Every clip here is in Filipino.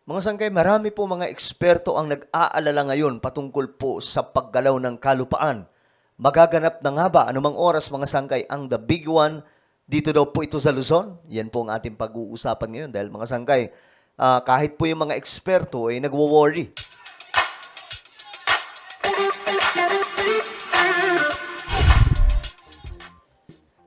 Mga sangkay, marami po mga eksperto ang nag-aalala ngayon patungkol po sa paggalaw ng kalupaan. Magaganap na nga ba anumang oras mga sangkay ang the big one dito daw po ito sa Luzon? Yan po ang ating pag-uusapan ngayon dahil mga sangkay, kahit po yung mga eksperto ay nagwo-worry.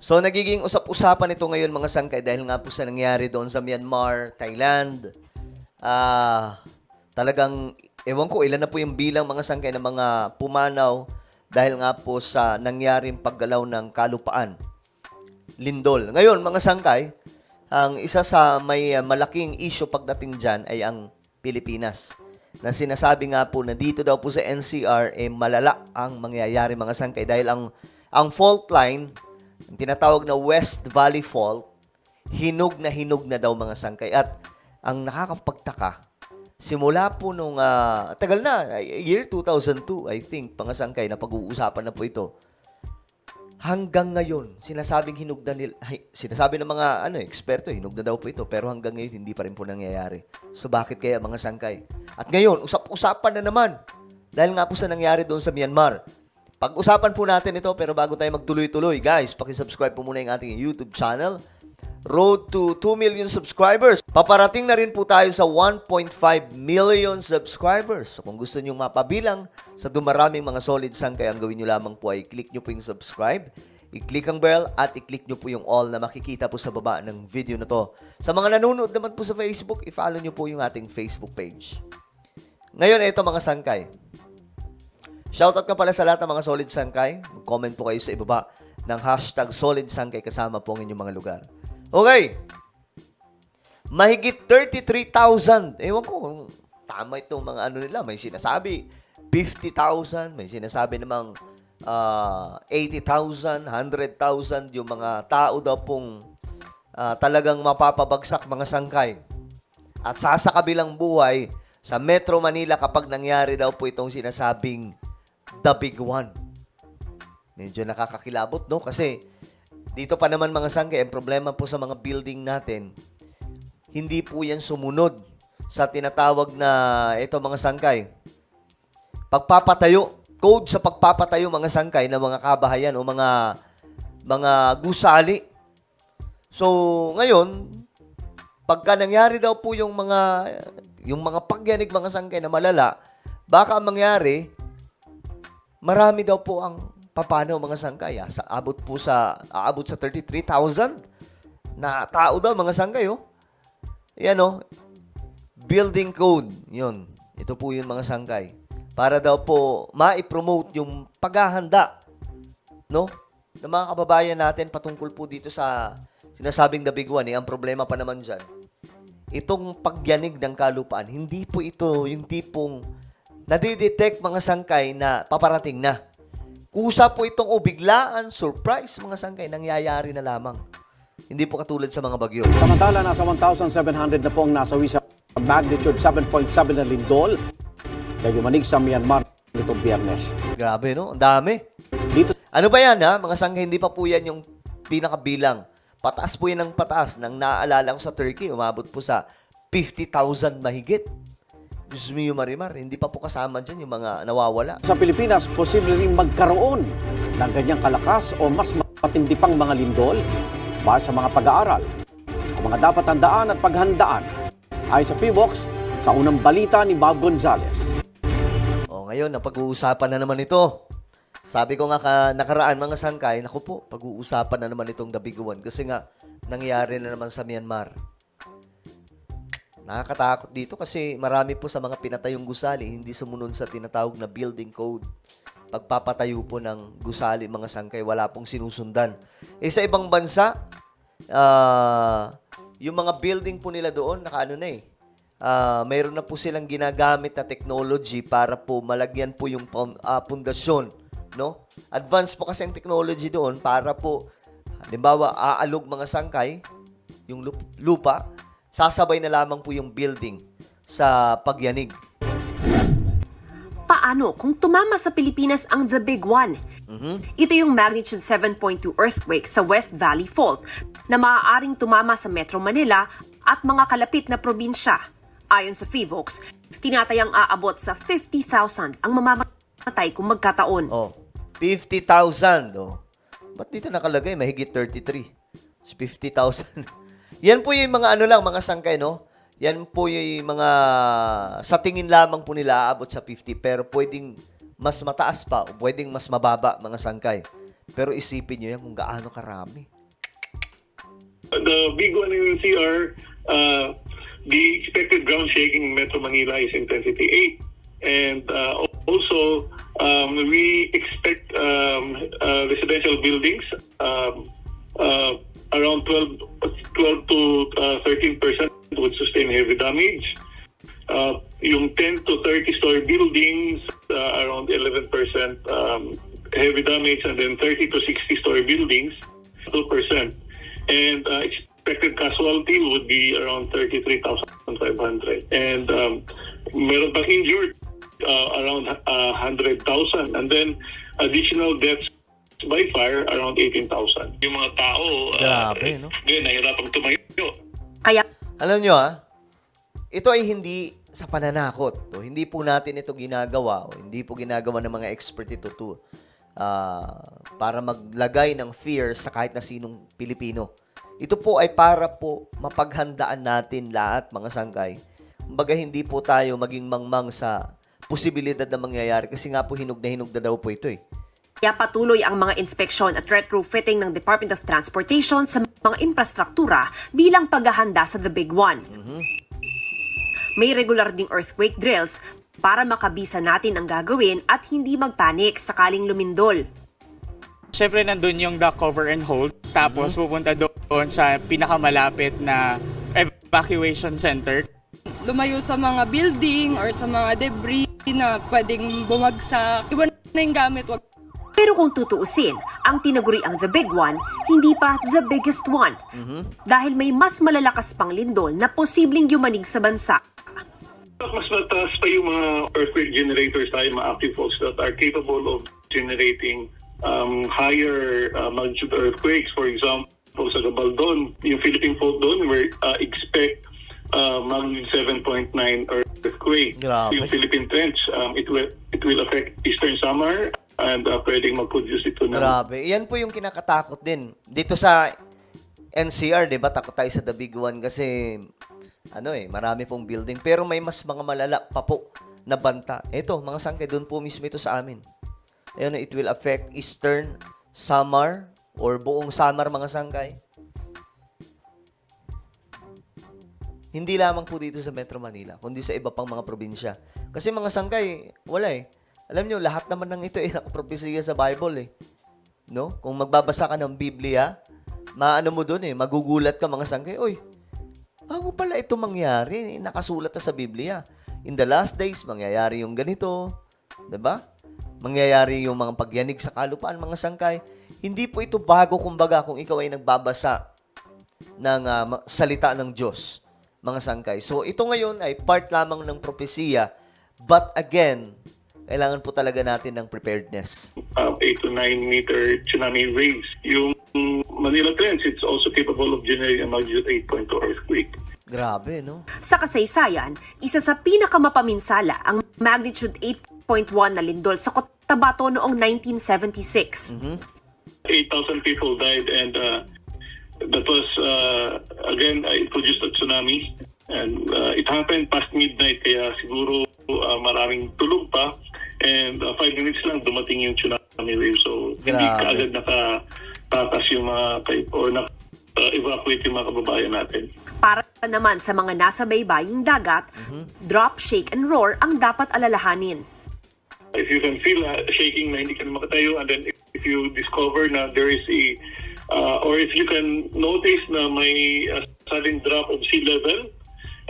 So nagiging usap-usapan ito ngayon mga sangkay dahil nga po sa nangyari doon sa Myanmar, Thailand. Talagang, ewan ko, ilan na po yung bilang mga sangkay ng mga pumanaw dahil nga po sa nangyaring paggalaw ng kalupaan. Lindol. Ngayon, mga sangkay, ang isa sa may malaking issue pagdating dyan ay ang Pilipinas. Na sinasabi nga po na dito daw po sa NCR, malala ang mangyayari mga sangkay dahil ang fault line, ang tinatawag na West Valley Fault, hinog na daw mga sangkay. At ang nakakapagtaka, simula po nung, tagal na, year 2002, I think, mga sangkay, na pag-uusapan na po ito. Hanggang ngayon, sinasabing hinog na nila, sinasabi ng mga eksperto, hinog na daw po ito, pero hanggang ngayon, hindi pa rin po nangyayari. So, bakit kaya mga sangkay? At ngayon, usap-usapan na naman, dahil nga po sa nangyari doon sa Myanmar. Pag-usapan po natin ito, pero bago tayo magtuloy-tuloy, guys, pakisubscribe po muna yung ating YouTube channel. Road to 2 million subscribers. Paparating na rin po tayo sa 1.5 million subscribers. So kung gusto nyo mapabilang sa dumaraming mga solid sangkay, ang gawin nyo lamang po ay click nyo po yung subscribe, i-click ang bell, at i-click nyo po yung all na makikita po sa baba ng video na to. Sa mga nanonood naman po sa Facebook, i-follow nyo po yung ating Facebook page. Ngayon, ito mga sangkay. Shoutout ka pala sa lahat ng mga solid sangkay. Mag-comment po kayo sa ibaba ng hashtag solid sangkay kasama po ang inyong mga lugar. Okay. Mahigit 33,000. Ewan ko kung tama itong mga nila. May sinasabi 50,000. May sinasabi namang 80,000, 100,000. Yung mga tao daw pong talagang mapapabagsak mga sangkay. At sa kabilang buhay, sa Metro Manila kapag nangyari daw po itong sinasabing the big one. Medyo nakakakilabot, no? Kasi dito pa naman mga sangkay, ang problema po sa mga building natin, hindi po yan sumunod sa tinatawag na ito mga sangkay. Pagpapatayo, code sa pagpapatayo mga sangkay ng mga kabahayan o mga gusali. So, ngayon, pagka nangyari daw po yung mga pagyanig mga sangkay na malala, baka ang mangyari, marami daw po ang paano mga sangkay. Aabot sa 33,000 na tao daw mga sangkay. Yan building code. Yun. Ito po yung mga sangkay. Para daw po ma-promote yung paghahanda ng mga kababayan natin patungkol po dito sa sinasabing the big one. Ang problema pa naman dyan, itong pagyanig ng kalupaan, hindi po ito yung tipong nadidetect mga sangkay na paparating na. Kusa po itong biglaan, surprise, mga sangkay, nangyayari na lamang. Hindi po katulad sa mga bagyo. Samantala, nasa 1,700 na po ang nasawi sa magnitude 7.7 na lindol na yumanig sa Myanmar nitong Biyernes. Grabe, no? Ang dami. Dito Ano ba yan, ha? Mga sangkay, hindi pa po yan yung pinakabilang. Pataas po yan ng pataas. Nang naaalala ko sa Turkey, umabot po sa 50,000 mahigit. Diyos mo yung marimar, hindi pa po kasama dyan yung mga nawawala. sa Pilipinas, posible rin magkaroon ng ganyang kalakas o mas matindi pang mga lindol base sa mga pag-aaral. Ang mga dapat tandaan at paghandaan ay sa PBOX sa unang balita ni Bob Gonzales. Ngayon, napag-uusapan na naman ito. Sabi ko nga nakaraan mga sangkay, naku po, pag-uusapan na naman itong the big one kasi nga nangyari na naman sa Myanmar. Nakakatakot dito kasi marami po sa mga pinatayong gusali hindi sumunod sa tinatawag na building code. Pagpapatayo po ng gusali mga sangkay, wala pong sinusundan. Sa ibang bansa, yung mga building po nila doon, mayroon na po silang ginagamit na technology para po malagyan po yung pundasyon. No? Advance po kasi ang technology doon para po, halimbawa, aalog mga sangkay, yung lupa, sasabay na lamang po yung building sa pagyanig. Paano kung tumama sa Pilipinas ang The Big One? Ito yung magnitude 7.2 earthquake sa West Valley Fault na maaaring tumama sa Metro Manila at mga kalapit na probinsya. Ayon sa FIVOX, tinatayang aabot sa 50,000 ang mamamatay kung magkataon. Oh, 50,000. Oh. Ba't dito nakalagay? Mahigit 33. It's 50,000. Yan po yung mga ano lang, mga sangkay, no? Yan po yung mga sa tingin lamang po nila aabot sa 50. Pero pwedeng mas mataas pa o pwedeng mas mababa, mga sangkay. Pero isipin nyo yan kung gaano karami. The big one in CR, the expected ground shaking in Metro Manila is intensity 8. And also, we expect residential buildings around 12 to 13% would sustain heavy damage. Yung 10 to 30-story buildings, around 11% heavy damage, and then 30 to 60-story buildings, 2%. And expected casualty would be around 33,500. And meron pang injured around 100,000. And then additional deaths by fire around 18,000. Yung mga tao, Grabe, no? nahirapang tumayo. Kaya Alam nyo ito ay hindi sa pananakot. To. Hindi po natin ito ginagawa o hindi po ginagawa ng mga expert ito para maglagay ng fear sa kahit na sinong Pilipino. Ito po ay para po mapaghandaan natin lahat, mga sangkay. Kumbaga hindi po tayo maging mangmang sa posibilidad na mangyayari kasi nga po hinog na daw po ito eh. Kaya patuloy ang mga inspeksyon at retrofitting ng Department of Transportation sa mga infrastruktura bilang paghahanda sa The Big One. May regular ding earthquake drills para makabisa natin ang gagawin at hindi magpanik sakaling lumindol. Siyempre nandun yung the cover and hold, tapos pupunta doon sa pinakamalapit na evacuation center. Lumayo sa mga building or sa mga debris na pwedeng bumagsak. Iwan na yung gamit. Pero kung tutuusin, ang tinaguri ang The Big One, hindi pa the biggest one. Dahil may mas malalakas pang lindol na posibleng yumanig sa bansa. Mas mataas pa yung mga earthquake generators tayo, mga active faults that are capable of generating higher magnitude earthquakes. For example, sa Gabaldon, yung Philippine fault doon, we expect magnitude 7.9 earthquake. Grabe. Yung Philippine Trench, it will affect Eastern Samar and pwedeng mag-produce ito na. Grabe. Yan po yung kinakatakot din. Dito sa NCR, di ba, takot tayo sa The Big One kasi marami pong building. Pero may mas mga malala pa po na banta. Ito, mga sangkay, doon po mismo ito sa amin. Ayun, it will affect Eastern Samar or buong Samar, mga sangkay. Hindi lamang po dito sa Metro Manila, kundi sa iba pang mga probinsya. Kasi mga sangkay, wala eh. Alam nyo, lahat naman ng ito ay nakapropesiya sa Bible eh. No? Kung magbabasa ka ng Biblia, maano mo doon eh, magugulat ka mga sangkay, oy, bago pala ito mangyari, nakasulat na sa Biblia. In the last days, mangyayari yung ganito. Diba? Mangyayari yung mga pagyanig sa kalupaan, mga sangkay. Hindi po ito bago, kumbaga, kung ikaw ay nagbabasa ng salita ng Diyos, mga sangkay. So, ito ngayon ay part lamang ng propesiya. But again, kailangan po talaga natin ng preparedness. 8 to 9 meter tsunami waves. Yung Manila Trench, it's also capable of generating a magnitude 8.2 earthquake. Grabe, no? Sa kasaysayan, isa sa pinakamapaminsala ang magnitude 8.1 na lindol sa Cotabato noong 1976. 8,000 people died and that was, again, it produced a tsunami. And it happened past midnight, kaya siguro maraming tulog pa. And 5 minutes lang dumating yung tsunami wave. So, hindi kaagad nakatakas yung mga or evacuate yung mga kababayan natin. Para naman sa mga nasa baybaying dagat, drop, shake, and roar ang dapat alalahanin. If you can feel shaking na hindi ka na makatayo, and then if you discover na there is or if you can notice na may sudden drop of sea level,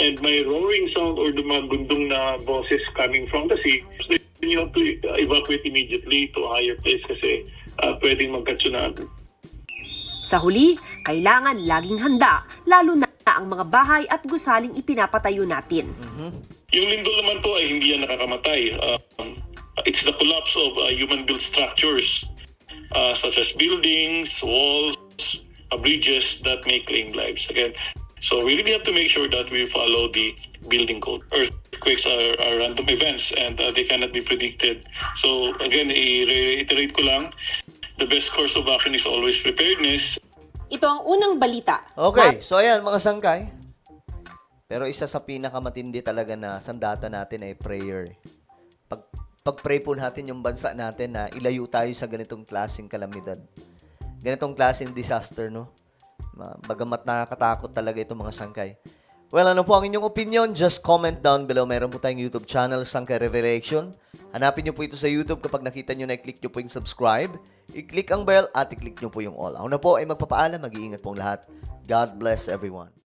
and may roaring sound or dumagundong na boses coming from the sea, then you have to evacuate immediately to a higher place kasi pwedeng magka-tsunami. Sa huli, kailangan laging handa, lalo na ang mga bahay at gusaling ipinapatayo natin. Yung lindol naman po ay hindi yan nakakamatay. It's the collapse of human-built structures such as buildings, walls, bridges that may claim lives. Again, so we really have to make sure that we follow the building code. Earthquakes are random events and they cannot be predicted. So again, i-reiterate ko lang, the best course of action is always preparedness. Ito ang unang balita. Okay, so ayan mga sangkay. Pero isa sa pinakamatindi talaga na sandata natin ay prayer. Pag-pray po natin yung bansa natin na ilayo tayo sa ganitong klaseng kalamidad. Ganitong klaseng disaster, no? Bagamat nakakatakot talaga itong mga sangkay. Well, ano po ang inyong opinion? Just comment down below. Meron po tayong YouTube channel, Sangkay Revelation. Hanapin nyo po ito sa YouTube. Kapag nakita nyo na, i-click nyo po yung subscribe. I-click ang bell at i-click nyo po yung all. Ako na po ay magpapaalam. Mag-iingat pong lahat. God bless everyone.